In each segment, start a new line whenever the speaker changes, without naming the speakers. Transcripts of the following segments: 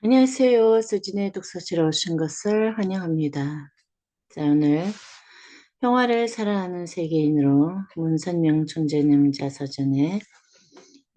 안녕하세요. 수진의 독서실에 오신 것을 환영합니다. 자, 오늘 평화를 사랑하는 세계인으로 문선명 총재님 자서전의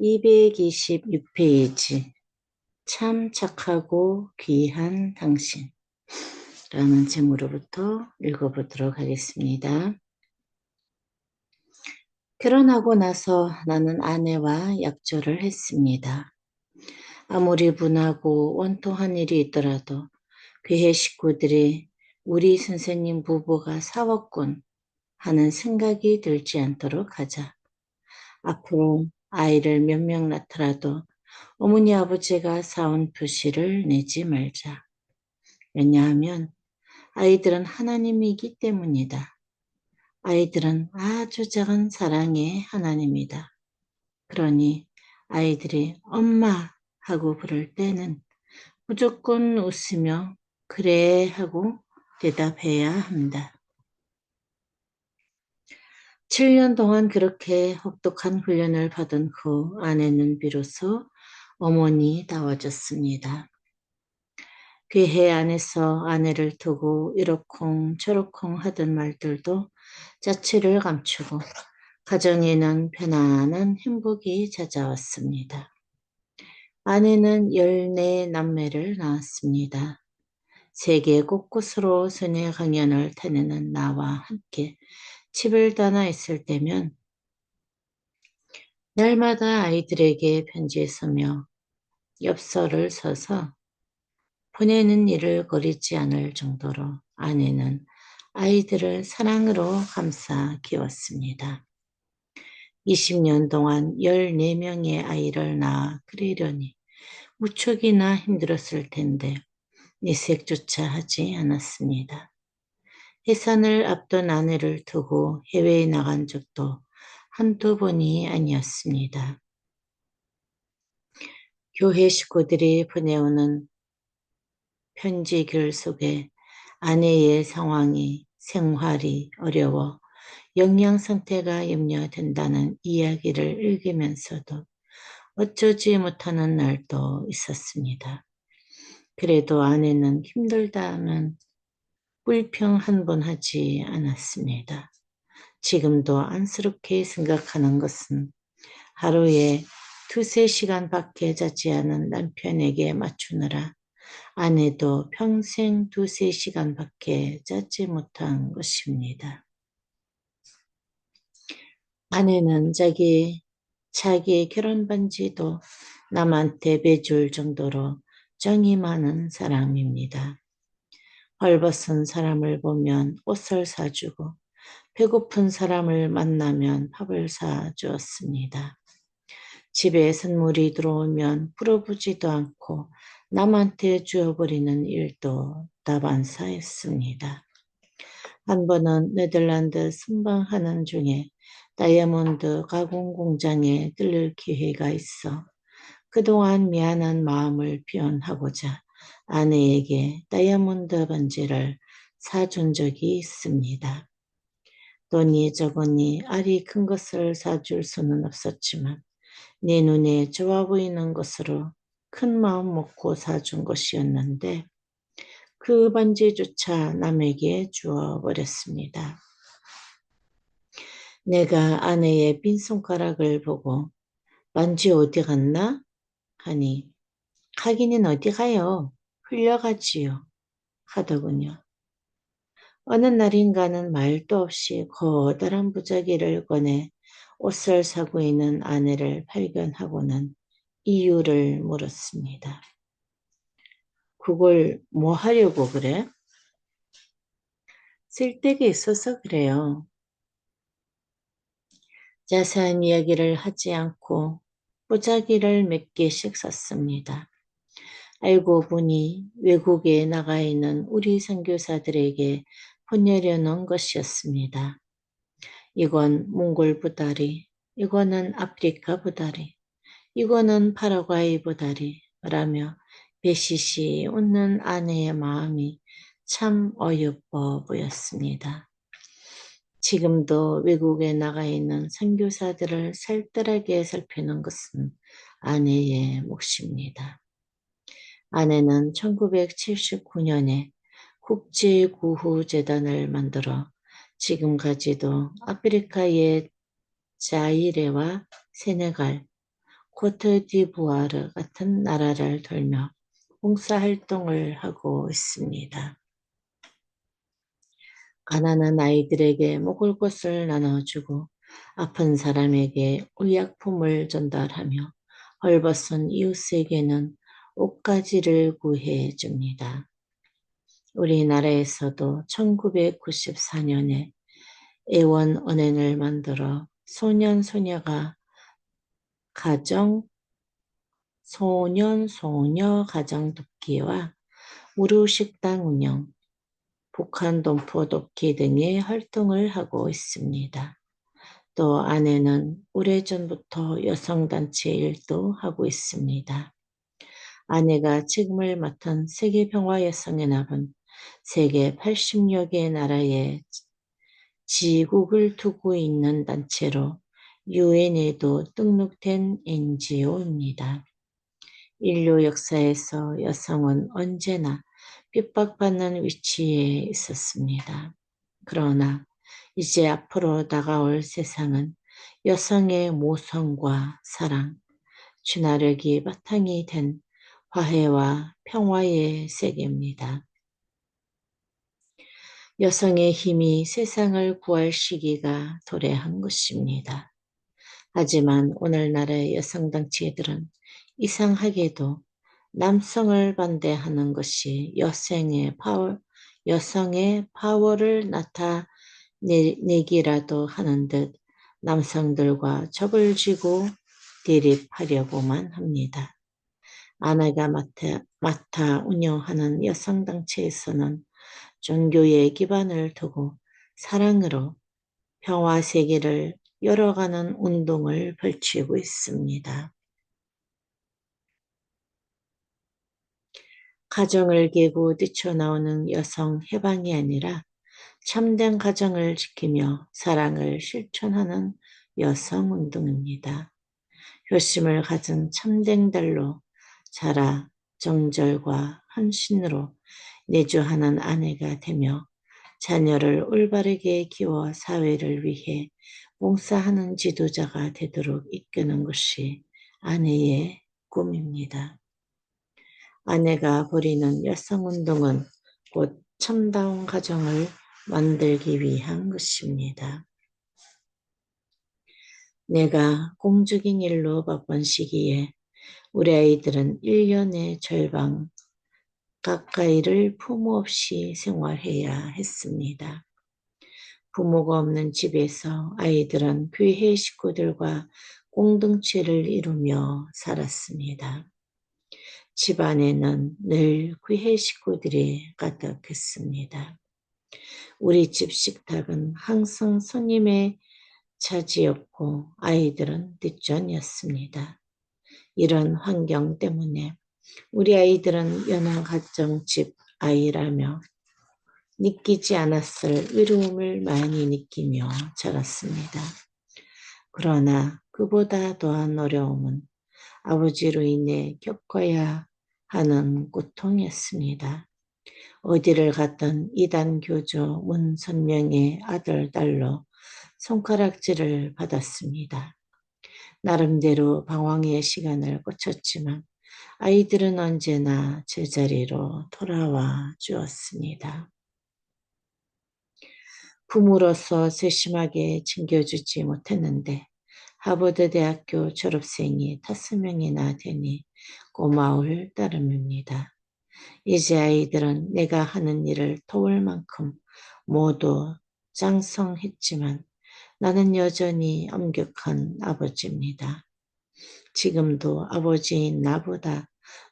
226페이지 참 착하고 귀한 당신라는 제목으로부터 읽어보도록 하겠습니다. 결혼하고 나서 나는 아내와 약조를 했습니다. 아무리 분하고 원통한 일이 있더라도 교회 식구들이 우리 선생님 부부가 싸웠군 하는 생각이 들지 않도록 하자. 앞으로 아이를 몇 명 낳더라도 어머니 아버지가 싸운 표시를 내지 말자. 왜냐하면 아이들은 하나님이기 때문이다. 아이들은 아주 작은 사랑의 하나님이다. 그러니 아이들이 엄마 하고 부를 때는 무조건 웃으며 그래 하고 대답해야 한다. 7년 동안 그렇게 혹독한 훈련을 받은 후 아내는 비로소 어머니다워졌습니다. 교회 안에서 아내를 두고 이러쿵 저러쿵 하던 말들도 자취를 감추고 가정에는 편안한 행복이 찾아왔습니다. 아내는 14남매를 낳았습니다. 세계 곳곳으로 순회 강연을 다니는 나와 함께 집을 떠나 있을 때면 날마다 아이들에게 편지에 쓰며 엽서를 써서 보내는 일을 거리지 않을 정도로 아내는 아이들을 사랑으로 감싸 키웠습니다. 20년 동안 14명의 아이를 낳아 그리려니 무척이나 힘들었을 텐데 내색조차 하지 않았습니다. 해산을 앞둔 아내를 두고 해외에 나간 적도 한두 번이 아니었습니다. 교회 식구들이 보내오는 편지글 속에 아내의 상황이 생활이 어려워 영양 상태가 염려된다는 이야기를 읽으면서도 어쩌지 못하는 날도 있었습니다. 그래도 아내는 힘들다면 불평 한 번 하지 않았습니다. 지금도 안쓰럽게 생각하는 것은 하루에 두세 시간밖에 자지 않은 남편에게 맞추느라 아내도 평생 두세 시간밖에 자지 못한 것입니다. 아내는 자기 결혼 반지도 남한테 배줄 정도로 정이 많은 사람입니다. 헐벗은 사람을 보면 옷을 사주고 배고픈 사람을 만나면 밥을 사주었습니다. 집에 선물이 들어오면 물어보지도 않고 남한테 주어버리는 일도 다반사했습니다. 한 번은 네덜란드 순방하는 중에 다이아몬드 가공 공장에 들를 기회가 있어 그동안 미안한 마음을 표현하고자 아내에게 다이아몬드 반지를 사준 적이 있습니다. 돈이 적으니 알이 큰 것을 사줄 수는 없었지만 내 눈에 좋아 보이는 것으로 큰 마음 먹고 사준 것이었는데 그 반지조차 남에게 주어 버렸습니다. 내가 아내의 빈 손가락을 보고 반지 어디 갔나? 하니 가기는 어디 가요? 흘려가지요. 하더군요. 어느 날인가는 말도 없이 커다란 부자기를 꺼내 옷을 사고 있는 아내를 발견하고는 이유를 물었습니다. 그걸 뭐 하려고 그래? 쓸데가 있어서 그래요. 자세한 이야기를 하지 않고 보자기를 몇 개씩 샀습니다. 알고 보니 외국에 나가 있는 우리 선교사들에게 보내려 놓은 것이었습니다. 이건 몽골 부다리, 이거는 아프리카 부다리, 이거는 파라과이 부다리라며 배시시 웃는 아내의 마음이 참 어여뻐 보였습니다. 지금도 외국에 나가 있는 선교사들을 살뜰하게 살피는 것은 아내의 몫입니다. 아내는 1979년에 국제구후재단을 만들어 지금까지도 아프리카의 자이레와 세네갈, 코트디부아르 같은 나라를 돌며 봉사활동을 하고 있습니다. 가난한 아이들에게 먹을 것을 나눠주고 아픈 사람에게 의약품을 전달하며 헐벗은 이웃에게는 옷가지를 구해줍니다. 우리나라에서도 1994년에 애원은행을 만들어 소년, 소녀 가정 돕기와 무료 식당 운영, 북한 동포 돕기 등의 활동을 하고 있습니다. 또 아내는 오래전부터 여성단체 일도 하고 있습니다. 아내가 책임을 맡은 세계평화여성연합은 세계 80여 개 나라에 지국을 두고 있는 단체로 유엔에도 등록된 NGO입니다. 인류 역사에서 여성은 언제나 핍박받는 위치에 있었습니다. 그러나 이제 앞으로 다가올 세상은 여성의 모성과 사랑, 친화력이 바탕이 된 화해와 평화의 세계입니다. 여성의 힘이 세상을 구할 시기가 도래한 것입니다. 하지만 오늘날의 여성단체들은 이상하게도 남성을 반대하는 것이 여성의 파워를 나타내기라도 하는 듯 남성들과 적을 지고 대립하려고만 합니다. 아내가 맡아 운영하는 여성단체에서는 종교의 기반을 두고 사랑으로 평화 세계를 열어가는 운동을 펼치고 있습니다. 가정을 깨고 뛰쳐나오는 여성 해방이 아니라 참된 가정을 지키며 사랑을 실천하는 여성 운동입니다. 효심을 가진 참된 달로 자라 정절과 헌신으로 내주하는 아내가 되며 자녀를 올바르게 키워 사회를 위해 봉사하는 지도자가 되도록 이끄는 것이 아내의 꿈입니다. 아내가 벌이는 여성운동은 곧 참다운 가정을 만들기 위한 것입니다. 내가 공적인 일로 바쁜 시기에 우리 아이들은 1년의 절반 가까이를 부모 없이 생활해야 했습니다. 부모가 없는 집에서 아이들은 교회 식구들과 공동체를 이루며 살았습니다. 집안에는 늘 교회 식구들이 가득했습니다. 우리 집 식탁은 항상 손님의 차지였고 아이들은 뒷전이었습니다. 이런 환경 때문에 우리 아이들은 연합가정집 아이라며 느끼지 않았을 외로움을 많이 느끼며 자랐습니다. 그러나 그보다 더한 어려움은 아버지로 인해 겪어야 하는 고통이었습니다. 어디를 갔든 이단 교조 문선명의 아들, 딸로 손가락질을 받았습니다. 나름대로 방황의 시간을 거쳤지만 아이들은 언제나 제자리로 돌아와 주었습니다. 부모로서 세심하게 챙겨주지 못했는데 하버드 대학교 졸업생이 5명이나 되니 고마울 따름입니다. 이제 아이들은 내가 하는 일을 도울 만큼 모두 장성했지만 나는 여전히 엄격한 아버지입니다. 지금도 아버지인 나보다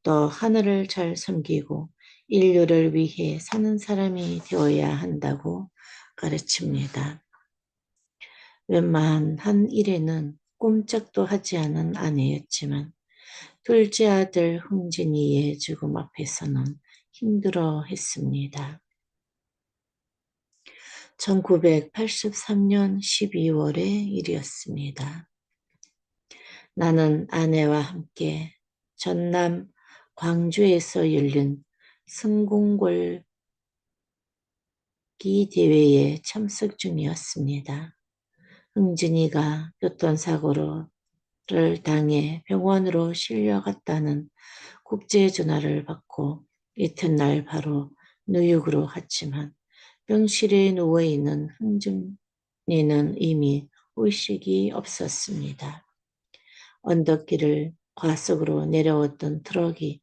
더 하늘을 잘 섬기고 인류를 위해 사는 사람이 되어야 한다고 가르칩니다. 웬만한 일에는 꼼짝도 하지 않은 아내였지만 둘째 아들 흥진이의 죽음 앞에서는 힘들어 했습니다. 1983년 12월의 일이었습니다. 나는 아내와 함께 전남 광주에서 열린 승궁궐기 대회에 참석 중이었습니다. 흥진이가 교통사고를 당해 병원으로 실려갔다는 국제 전화를 받고 이튿날 바로 뉴욕으로 갔지만 병실에 누워있는 흥진이는 이미 의식이 없었습니다. 언덕길을 과속으로 내려왔던 트럭이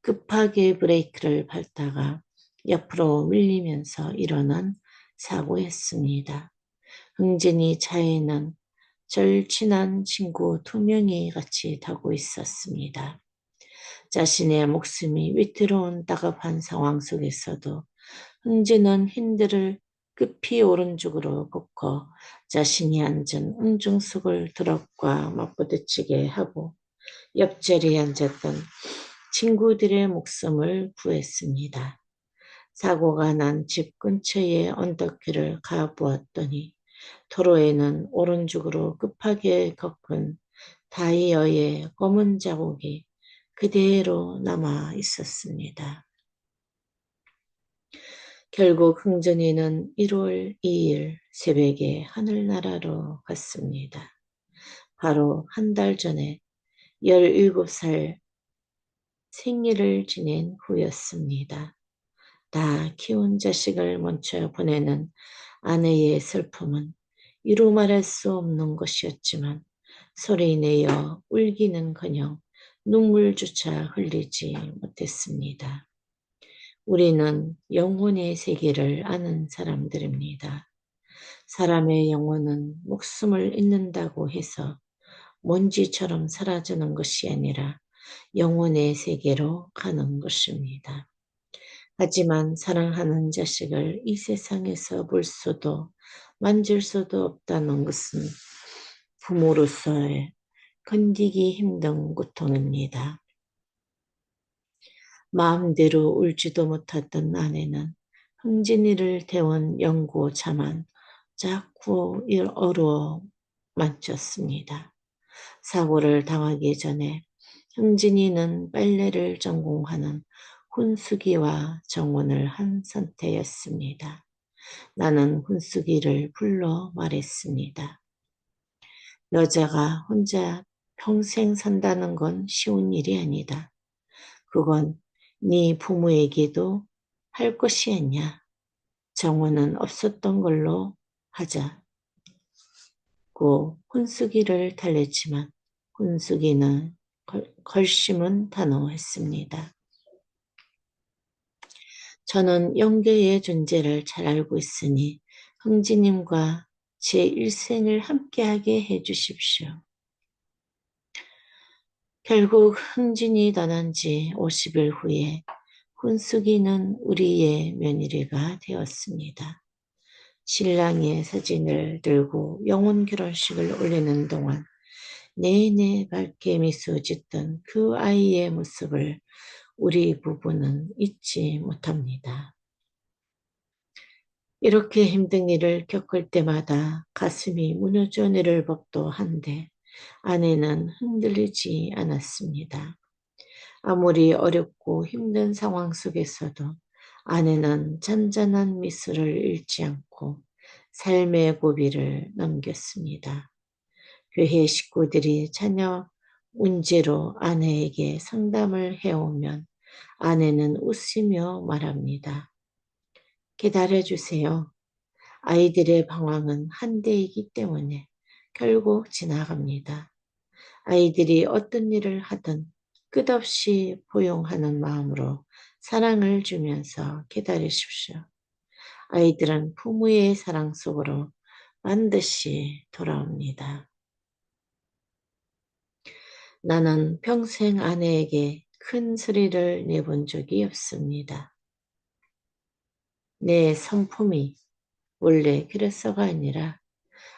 급하게 브레이크를 밟다가 옆으로 밀리면서 일어난 사고였습니다. 흥진이 차에는 절친한 친구 2명이 같이 타고 있었습니다. 자신의 목숨이 위태로운 다급한 상황 속에서도 흥진은 핸들을 급히 오른쪽으로 꺾어 자신이 앉은 운전석을 트럭과 맞부딪히게 하고 옆자리에 앉았던 친구들의 목숨을 구했습니다. 사고가 난 집 근처의 언덕길을 가보았더니 도로에는 오른쪽으로 급하게 꺾은 타이어의 검은 자국이 그대로 남아 있었습니다. 결국 흥진이는 1월 2일 새벽에 하늘나라로 갔습니다. 바로 한 달 전에 17살 생일을 지낸 후였습니다. 다 키운 자식을 먼저 보내는 아내의 슬픔은 이루 말할 수 없는 것이었지만 소리내어 울기는커녕 눈물조차 흘리지 못했습니다. 우리는 영혼의 세계를 아는 사람들입니다. 사람의 영혼은 목숨을 잃는다고 해서 먼지처럼 사라지는 것이 아니라 영혼의 세계로 가는 것입니다. 하지만 사랑하는 자식을 이 세상에서 볼 수도 만질 수도 없다는 것은 부모로서의 견디기 힘든 고통입니다. 마음대로 울지도 못했던 아내는 흥진이를 태운 연고차만 자꾸 어루어 만졌습니다. 사고를 당하기 전에 흥진이는 빨래를 전공하는 훈수기와 정혼을 한 상태였습니다. 나는 훈수기를 불러 말했습니다. 여자가 혼자 평생 산다는 건 쉬운 일이 아니다. 그건 네 부모에게도 할 것이 아니야. 정혼은 없었던 걸로 하자고 훈수기를 달랬지만 훈수기는 걸심은 단호했습니다. 저는 영계의 존재를 잘 알고 있으니 흥진님과 제 일생을 함께하게 해주십시오. 결국 흥진이 떠난 지 50일 후에 훈숙이는 우리의 며느리가 되었습니다. 신랑의 사진을 들고 영혼 결혼식을 올리는 동안 내내 밝게 미소 짓던 그 아이의 모습을 우리 부부는 잊지 못합니다. 이렇게 힘든 일을 겪을 때마다 가슴이 무너져 내릴 법도 한데 아내는 흔들리지 않았습니다. 아무리 어렵고 힘든 상황 속에서도 아내는 잔잔한 미소를 잃지 않고 삶의 고비를 넘겼습니다. 교회 식구들이 자녀 문제로 아내에게 상담을 해오면 아내는 웃으며 말합니다. 기다려주세요. 아이들의 방황은 한대이기 때문에 결국 지나갑니다. 아이들이 어떤 일을 하든 끝없이 포용하는 마음으로 사랑을 주면서 기다리십시오. 아이들은 부모의 사랑 속으로 반드시 돌아옵니다. 나는 평생 아내에게 큰 소리를 내본 적이 없습니다. 내 성품이 원래 그래서가 아니라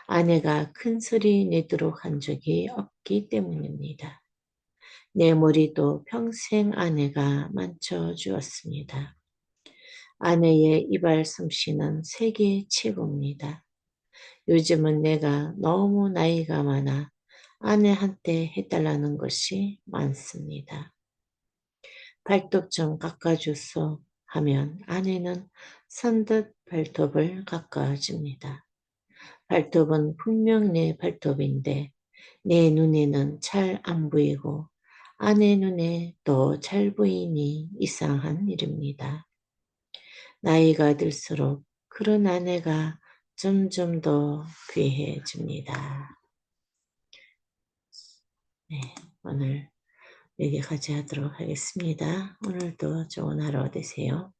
아내가 큰 소리 내도록 한 적이 없기 때문입니다. 내 머리도 평생 아내가 만져주었습니다. 아내의 이발 솜씨는 세계 최고입니다. 요즘은 내가 너무 나이가 많아 아내한테 해달라는 것이 많습니다. 발톱 좀 깎아주소 하면 아내는 선뜻 발톱을 깎아줍니다. 발톱은 분명 내 발톱인데 내 눈에는 잘 안 보이고 아내 눈에 또 잘 보이니 이상한 일입니다. 나이가 들수록 그런 아내가 점점 더 귀해집니다. 네, 오늘 여기까지 하도록 하겠습니다. 오늘도 좋은 하루 되세요.